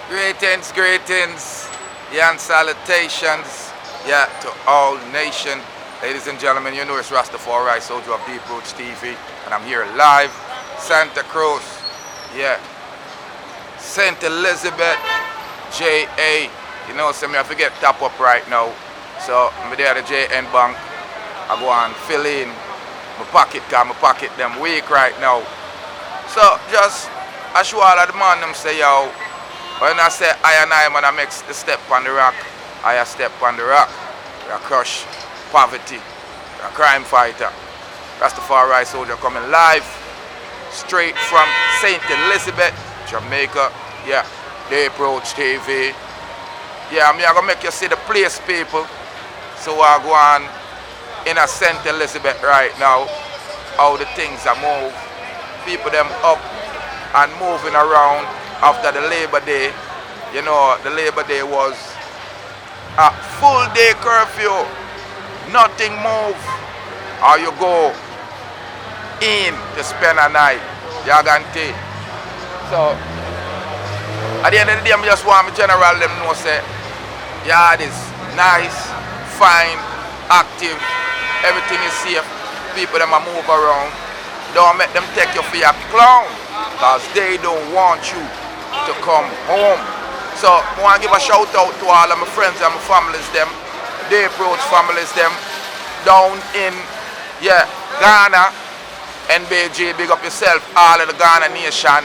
Greetings, greetings, yeah, and salutations, yeah, to all nation. Ladies and gentlemen, you know it's Rastafari Soldier of Deep Roots TV, and I'm here live, Santa Cruz, yeah, St Elizabeth JA. You know, so me I forget top up right now, so I'm there at the JN Bank. I go and fill in my pocket, cause my pocket them weak right now. So just I show all of the man them say yo. When I say I and I, man, I make the step on the rock, I step on the rock. I crush poverty, a crime fighter. Rastafari Soldier coming live, straight from St Elizabeth Jamaica. Yeah, They Approach TV. Yeah, I'm gonna make you see the place, people. So I go on in a St Elizabeth right now, how the things are moved. People them up and moving around. After the Labor Day, you know, the Labor Day was a full day curfew. Nothing move. Or you go in to spend a night. You guarantee. So, at the end of the day, I just want my general them know say, yard is nice, fine, active, everything is safe. People them a move around. Don't make them take you for your clown. Because they don't want you to come home. So I want to give a shout out to all of my friends and my families them, They Approach families them, down in Ghana, NBG, big up yourself, all of the Ghana nation,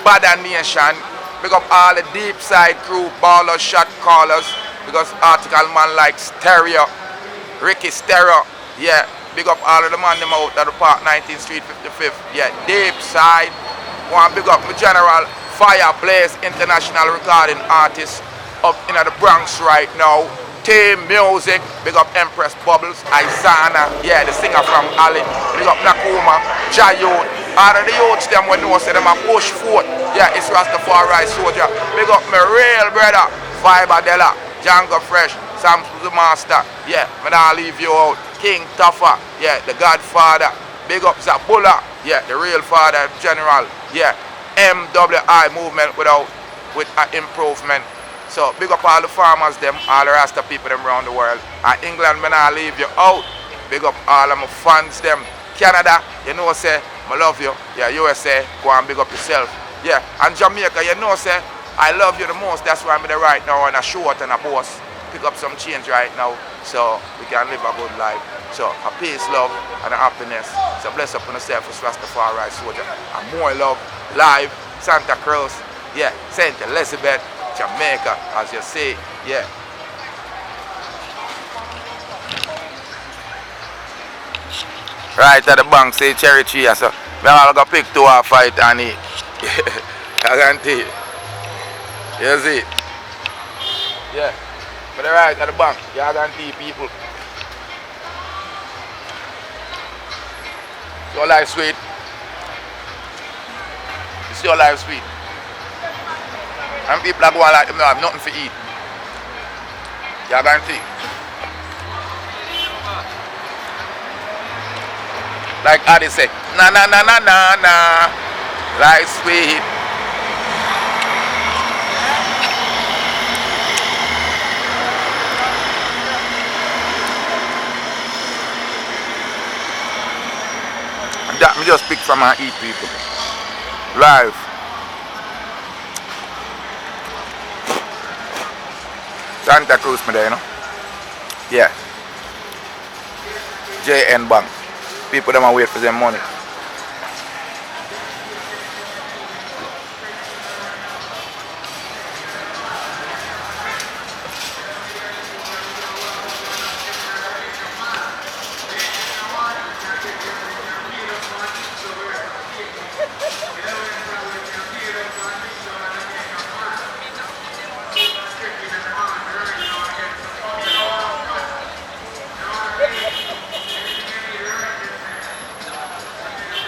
Bada nation, big up all the deep side crew, ballers, shot callers, because article man like Stereo, Ricky Stereo, yeah, big up all of the man them out at the Park 19th Street 55th, yeah, deep side. Want to big up my general Fireblaze International Recording Artist up in the Bronx right now. Team Music, big up Empress Bubbles, Isana, yeah, the singer from Ali, big up Nakuma, Jayot, all of the youths them when know say them a push forth. Yeah, it's Rastafari Soldier. Big up my real brother, Vibadella, Django Fresh, Sam the Master, yeah, man I'll leave you out. King Tuffa, yeah, the Godfather, big up Zabula, yeah, the real father general, yeah, MWI movement with improvement. So big up all the farmers them, all the Rasta people them around the world. And England, man, I leave you out. Big up all of my fans them. Canada, you know say, I love you. Yeah, USA, go and big up yourself. Yeah, and Jamaica, you know say, I love you the most. That's why I'm there right now on a short and a boss. Pick up some change right now so we can live a good life. So a peace, love, and a happiness. So bless up on yourself as Rastafari Soldier. And more love, live, Santa Cruz, yeah, St Elizabeth, Jamaica, as you say, yeah. Right at the bank, say cherry tree, so I'm going to pick 2 or fight and eat. I guarantee. You see? Yeah. But right at the bank, you guarantee people. Your life sweet. It's your life sweet. And people are going like them, have nothing to eat. You guarantee. Like Adi say, na na na na na na, life sweet. And that me just pick from and eat, people. Live. Santa Cruz me there, you know? Yeah. JN Bank. People them are wait for their money.